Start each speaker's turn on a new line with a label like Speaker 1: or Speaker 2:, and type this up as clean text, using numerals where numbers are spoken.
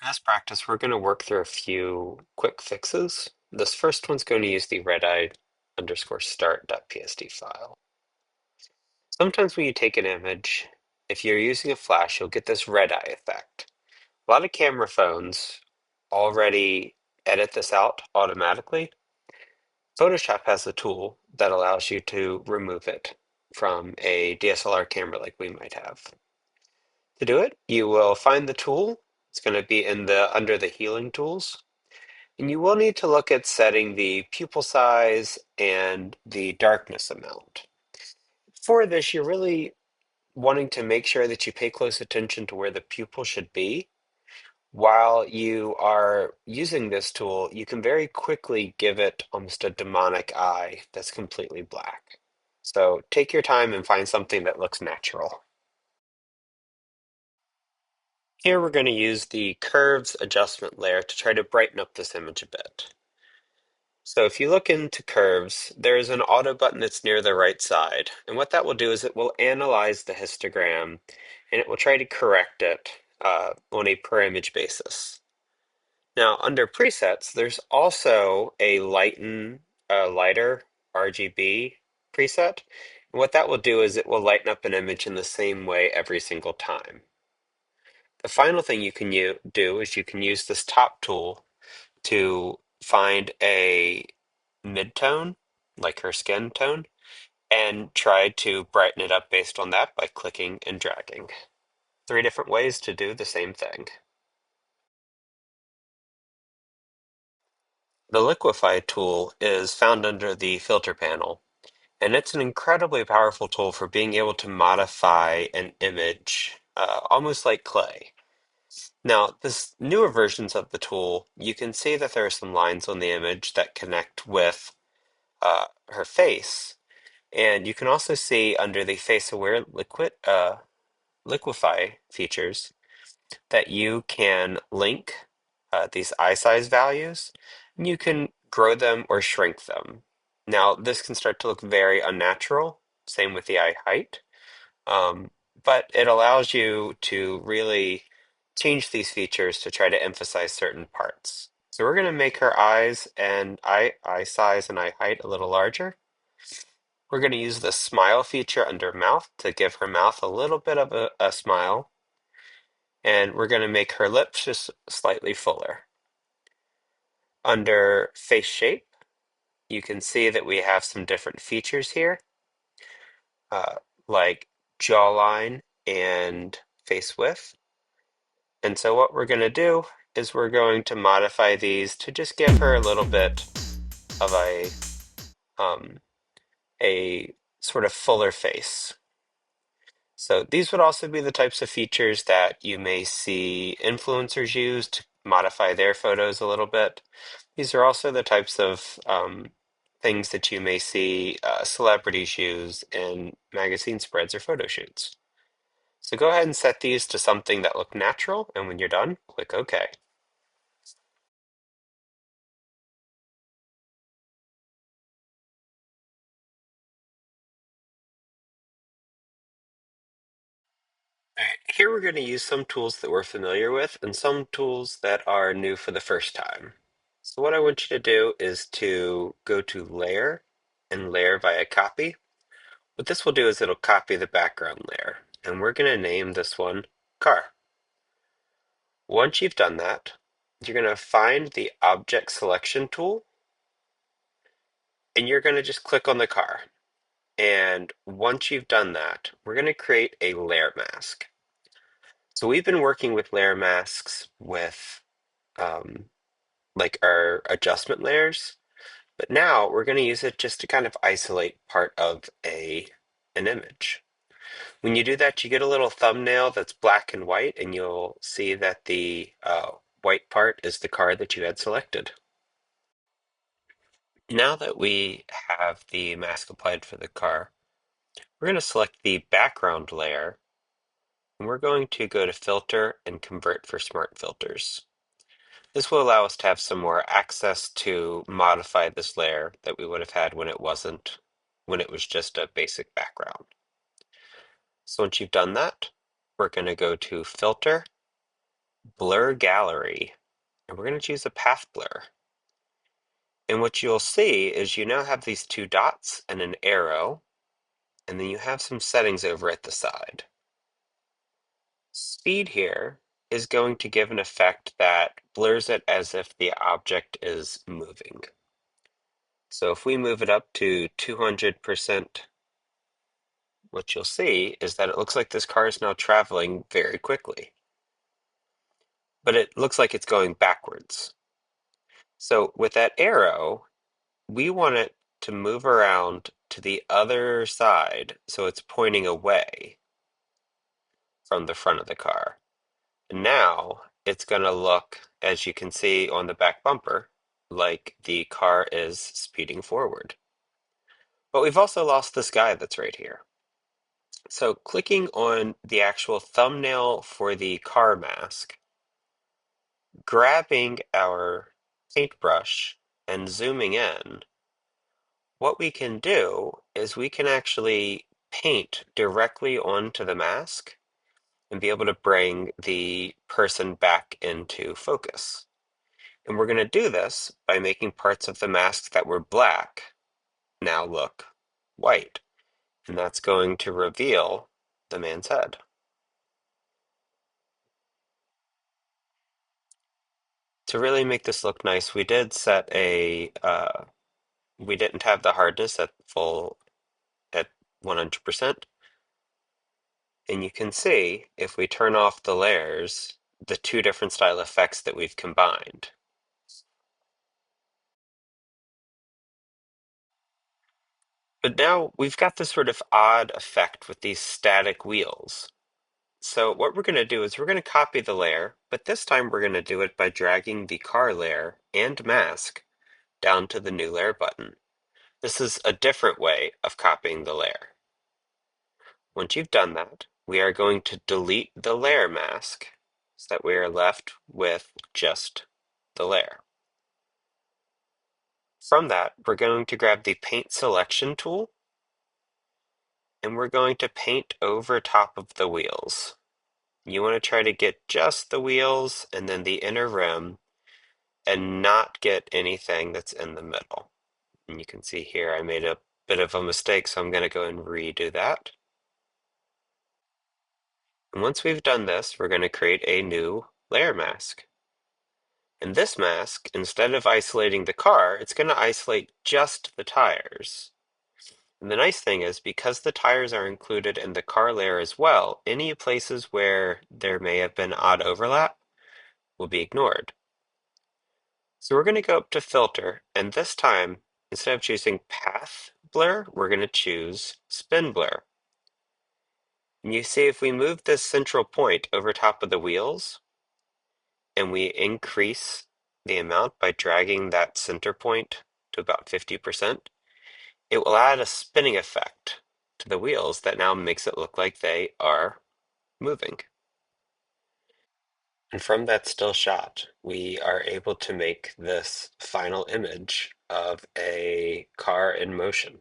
Speaker 1: As practice, we're going to work through a few quick fixes. This first one's going to use the redeye underscore start.psd file. Sometimes when you take an image, if you're using a flash, you'll get this red eye effect. A lot of camera phones already edit this out automatically. Photoshop has a tool that allows you to remove it from a DSLR camera like we might have. To do it, you will find the tool. It's going to be in the under the healing tools. And you will need to look at setting the pupil size and the darkness amount. For this, you're really wanting to make sure that you pay close attention to where the pupil should be. While you are using this tool, you can very quickly give it almost a demonic eye that's completely black. So take your time and find something that looks natural. Here we're going to use the curves adjustment layer to try to brighten up this image a bit. So if you look into curves, there's an auto button that's near the right side. And what that will do is it will analyze the histogram and it will try to correct it on a per image basis. Now, under presets, there's also a lighter RGB preset. And what that will do is it will lighten up an image in the same way every single time. The final thing you can do is you can use this top tool to find a mid-tone, like her skin tone, and try to brighten it up based on that by clicking and dragging. Three different ways to do the same thing. The Liquify tool is found under the filter panel, and it's an incredibly powerful tool for being able to modify an image almost like clay. Now, this newer versions of the tool, you can see that there are some lines on the image that connect with her face. And you can also see under the face aware liquify features that you can link these eye size values and you can grow them or shrink them. Now, this can start to look very unnatural, same with the eye height, um, but it allows you to really change these features to try to emphasize certain parts. So we're going to make her eyes and eye size and eye height a little larger. We're going to use the smile feature under mouth to give her mouth a little bit of a smile. And we're going to make her lips just slightly fuller. Under face shape, you can see that we have some different features here, uh, like jawline and face width. And so what we're going to do is we're going to modify these to just give her a little bit of um, a sort of fuller face. So these would also be the types of features that you may see influencers use to modify their photos a little bit. These are also the types of things that you may see celebrities use in magazine spreads or photo shoots. So go ahead and set these to something that look natural, and when you're done, click OK. All right, here we're going to use some tools that we're familiar with and some tools that are new for the first time. So what I want you to do is to go to Layer and Layer via Copy. What this will do is it'll copy the background layer, and we're going to name this one Car. Once you've done that, you're going to find the Object Selection tool, and you're going to just click on the car. And once you've done that, we're going to create a layer mask. So we've been working with layer masks with um, like our adjustment layers. But now we're going to use it just to kind of isolate part of an image. When you do that, you get a little thumbnail that's black and white, and you'll see that the white part is the car that you had selected. Now that we have the mask applied for the car, we're going to select the background layer, and we're going to go to Filter and Convert for Smart Filters. This will allow us to have some more access to modify this layer that we would have had when it was just a basic background. So once you've done that, we're going to go to Filter Blur Gallery, and we're going to choose a path blur. And what you'll see is you now have these two dots and an arrow, and then you have some settings over at the side. Speed here is going to give an effect that blurs it as if the object is moving. So if we move it up to 200%, what you'll see is that it looks like this car is now traveling very quickly, but it looks like it's going backwards. So with that arrow, we want it to move around to the other side so it's pointing away from the front of the car. Now it's going to look, as you can see on the back bumper, like the car is speeding forward. But we've also lost this guy that's right here. So clicking on the actual thumbnail for the car mask, grabbing our paintbrush and zooming in, what we can do is we can actually paint directly onto the mask and be able to bring the person back into focus. And we're going to do this by making parts of the mask that were black now look white. And that's going to reveal the man's head. To really make this look nice, we did set we didn't have the hardness at 100%. And you can see, if we turn off the layers, the two different style effects that we've combined. But now we've got this sort of odd effect with these static wheels. So what we're going to do is we're going to copy the layer, but this time we're going to do it by dragging the car layer and mask down to the new layer button. This is a different way of copying the layer. Once you've done that, we are going to delete the layer mask so that we are left with just the layer. From that, we're going to grab the paint selection tool and we're going to paint over top of the wheels. You want to try to get just the wheels and then the inner rim and not get anything that's in the middle. And you can see here I made a bit of a mistake, so I'm going to go and redo that. And once we've done this, we're going to create a new layer mask. And this mask, instead of isolating the car, it's going to isolate just the tires. And the nice thing is, because the tires are included in the car layer as well, any places where there may have been odd overlap will be ignored. So we're going to go up to filter, and this time, instead of choosing path blur, we're going to choose spin blur. And you see if we move this central point over top of the wheels, and we increase the amount by dragging that center point to about 50%, it will add a spinning effect to the wheels that now makes it look like they are moving. And from that still shot, we are able to make this final image of a car in motion.